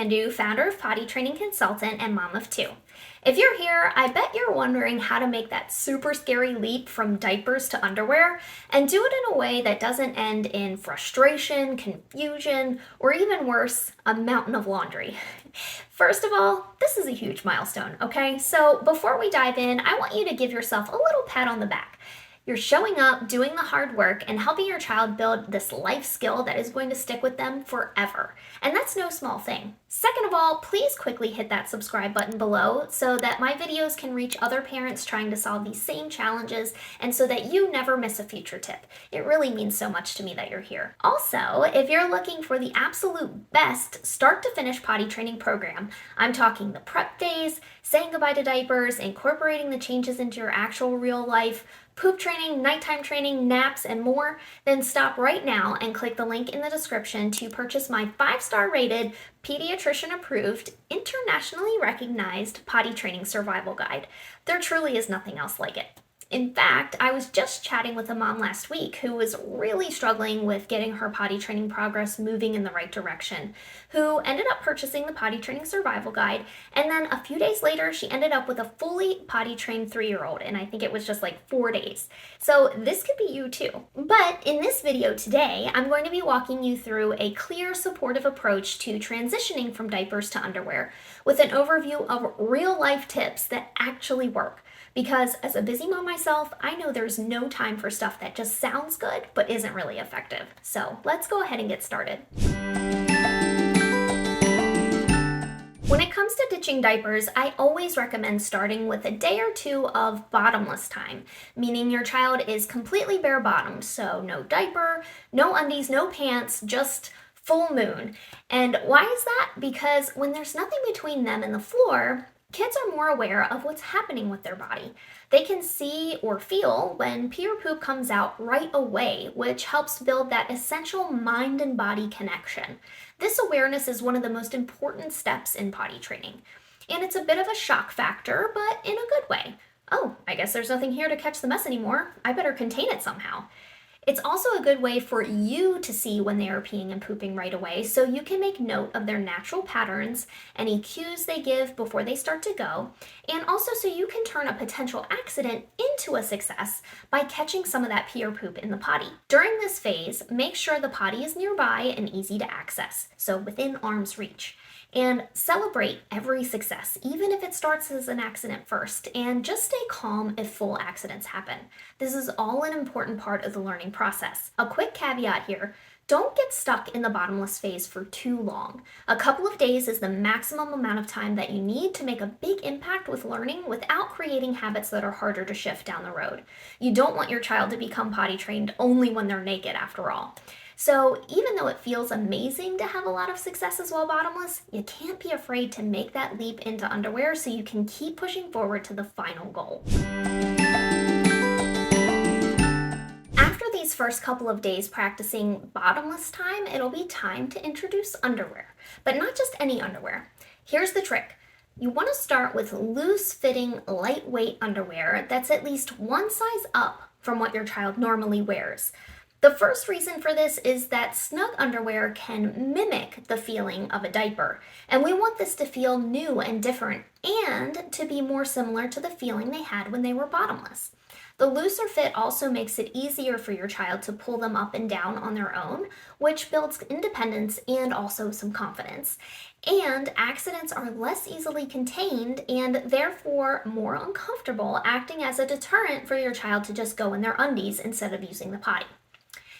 Jandu, founder of Potty Training Consultant and mom of two. If you're here, I bet you're wondering how to make that super scary leap from diapers to underwear and do it in a way that doesn't end in frustration, confusion, or even worse, a mountain of laundry. First of all, this is a huge milestone, okay? So before we dive in, I want you to give yourself a little pat on the back. You're showing up, doing the hard work, and helping your child build this life skill that is going to stick with them forever. And that's no small thing. Second of all, please quickly hit that subscribe button below so that my videos can reach other parents trying to solve these same challenges and so that you never miss a future tip. It really means so much to me that you're here. Also, if you're looking for the absolute best start to finish potty training program, I'm talking the prep days, saying goodbye to diapers, incorporating the changes into your actual real life, poop training, nighttime training, naps, and more, then stop right now and click the link in the description to purchase my 5-star rated, pediatrician approved, internationally recognized potty training survival guide. There truly is nothing else like it. In fact, I was just chatting with a mom last week who was really struggling with getting her potty training progress moving in the right direction, who ended up purchasing the Potty Training Survival Guide, and then a few days later, she ended up with a fully potty trained 3-year-old, and I think it was just like 4 days. So this could be you too. But in this video today, I'm going to be walking you through a clear, supportive approach to transitioning from diapers to underwear with an overview of real-life tips that actually work. Because as a busy mom myself, I know there's no time for stuff that just sounds good but isn't really effective. So let's go ahead and get started. When it comes to ditching diapers, I always recommend starting with a day or two of bottomless time, meaning your child is completely bare bottomed, so no diaper, no undies, no pants, just full moon. And why is that? Because when there's nothing between them and the floor, kids are more aware of what's happening with their body. They can see or feel when pee or poop comes out right away, which helps build that essential mind and body connection. This awareness is one of the most important steps in potty training. And it's a bit of a shock factor, but in a good way. Oh, I guess there's nothing here to catch the mess anymore. I better contain it somehow. It's also a good way for you to see when they are peeing and pooping right away, so you can make note of their natural patterns, any cues they give before they start to go, and also so you can turn a potential accident into a success by catching some of that pee or poop in the potty. During this phase, make sure the potty is nearby and easy to access, so within arm's reach. And celebrate every success, even if it starts as an accident first, and just stay calm if full accidents happen. This is all an important part of the learning process. A quick caveat here, don't get stuck in the bottomless phase for too long. A couple of days is the maximum amount of time that you need to make a big impact with learning without creating habits that are harder to shift down the road. You don't want your child to become potty trained only when they're naked after all. So even though it feels amazing to have a lot of successes while bottomless, you can't be afraid to make that leap into underwear so you can keep pushing forward to the final goal. After these first couple of days practicing bottomless time, it'll be time to introduce underwear, but not just any underwear. Here's the trick. You want to start with loose-fitting, lightweight underwear that's at least one size up from what your child normally wears. The first reason for this is that snug underwear can mimic the feeling of a diaper, and we want this to feel new and different and to be more similar to the feeling they had when they were bottomless. The looser fit also makes it easier for your child to pull them up and down on their own, which builds independence and also some confidence. And accidents are less easily contained and therefore more uncomfortable, acting as a deterrent for your child to just go in their undies instead of using the potty.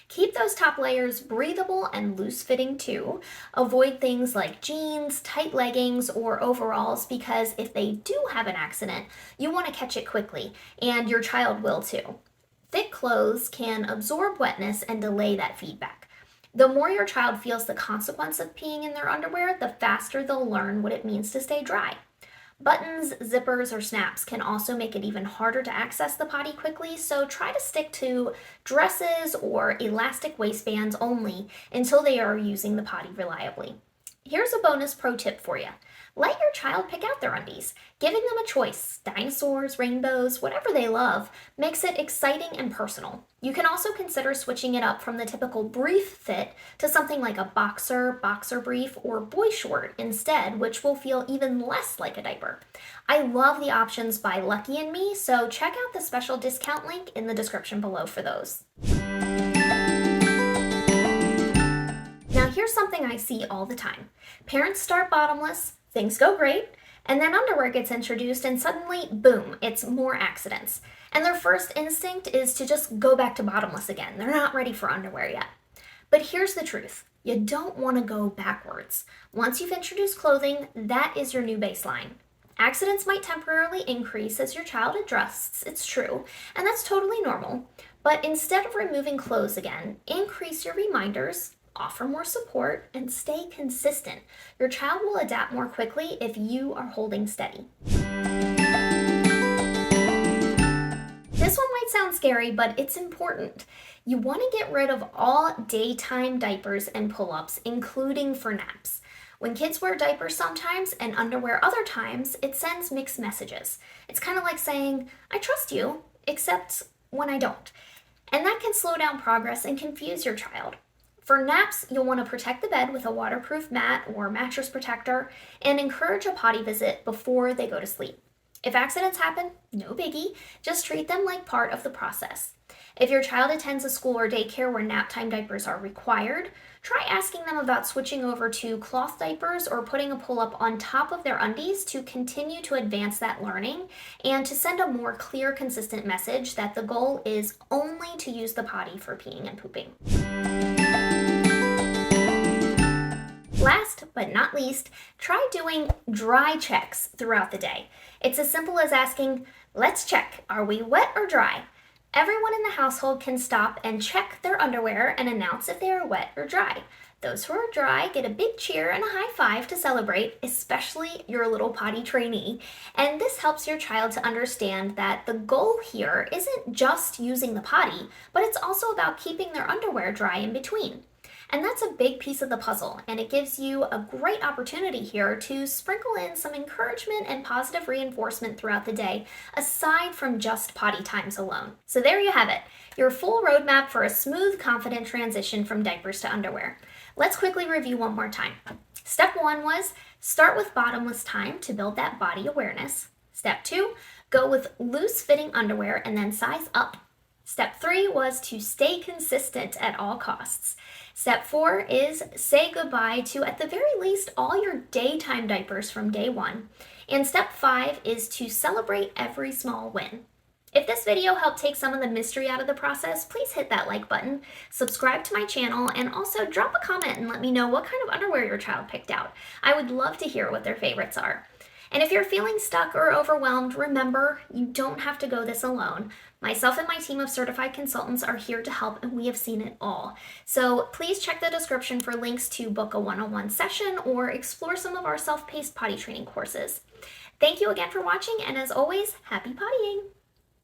Keep those top layers breathable and loose-fitting too. Avoid things like jeans, tight leggings, or overalls because if they do have an accident, you want to catch it quickly, and your child will too. Thick clothes can absorb wetness and delay that feedback. The more your child feels the consequence of peeing in their underwear, the faster they'll learn what it means to stay dry. Buttons, zippers, or snaps can also make it even harder to access the potty quickly, so try to stick to dresses or elastic waistbands only until they are using the potty reliably. Here's a bonus pro tip for you. Let your child pick out their undies. Giving them a choice, dinosaurs, rainbows, whatever they love, makes it exciting and personal. You can also consider switching it up from the typical brief fit to something like a boxer brief, or boy short instead, which will feel even less like a diaper. I love the options by Lucky and Me, so check out the special discount link in the description below for those. Now here's something I see all the time. Parents start Bottomless, things go great, and then underwear gets introduced and suddenly, boom, it's more accidents. And their first instinct is to just go back to Bottomless again. They're not ready for underwear yet. But here's the truth. You don't want to go backwards. Once you've introduced clothing, that is your new baseline. Accidents might temporarily increase as your child adjusts, it's true, and that's totally normal. But instead of removing clothes again, increase your reminders, offer more support, and stay consistent. Your child will adapt more quickly if you are holding steady. This one might sound scary, but it's important. You want to get rid of all daytime diapers and pull-ups, including for naps. When kids wear diapers sometimes and underwear other times, it sends mixed messages. It's kind of like saying, I trust you, except when I don't. And that can slow down progress and confuse your child. For naps, you'll want to protect the bed with a waterproof mat or mattress protector and encourage a potty visit before they go to sleep. If accidents happen, no biggie, just treat them like part of the process. If your child attends a school or daycare where naptime diapers are required, try asking them about switching over to cloth diapers or putting a pull-up on top of their undies to continue to advance that learning and to send a more clear, consistent message that the goal is only to use the potty for peeing and pooping. Last but not least, try doing dry checks throughout the day. It's as simple as asking, let's check, are we wet or dry? Everyone in the household can stop and check their underwear and announce if they are wet or dry. Those who are dry get a big cheer and a high five to celebrate, especially your little potty trainee. And this helps your child to understand that the goal here isn't just using the potty, but it's also about keeping their underwear dry in between. And that's a big piece of the puzzle, and it gives you a great opportunity here to sprinkle in some encouragement and positive reinforcement throughout the day, aside from just potty times alone. So there you have it, your full roadmap for a smooth, confident transition from diapers to underwear. Let's quickly review one more time. Step 1 was start with Bottomless time to build that body awareness. Step 2, go with loose-fitting underwear and then size up. Step 3 was to stay consistent at all costs. Step 4 is say goodbye to, at the very least, all your daytime diapers from day 1. And step 5 is to celebrate every small win. If this video helped take some of the mystery out of the process, please hit that like button, subscribe to my channel, and also drop a comment and let me know what kind of underwear your child picked out. I would love to hear what their favorites are. And if you're feeling stuck or overwhelmed, remember, you don't have to go this alone. Myself and my team of certified consultants are here to help, and we have seen it all. So please check the description for links to book a one-on-one session or explore some of our self-paced potty training courses. Thank you again for watching, and as always, happy pottying!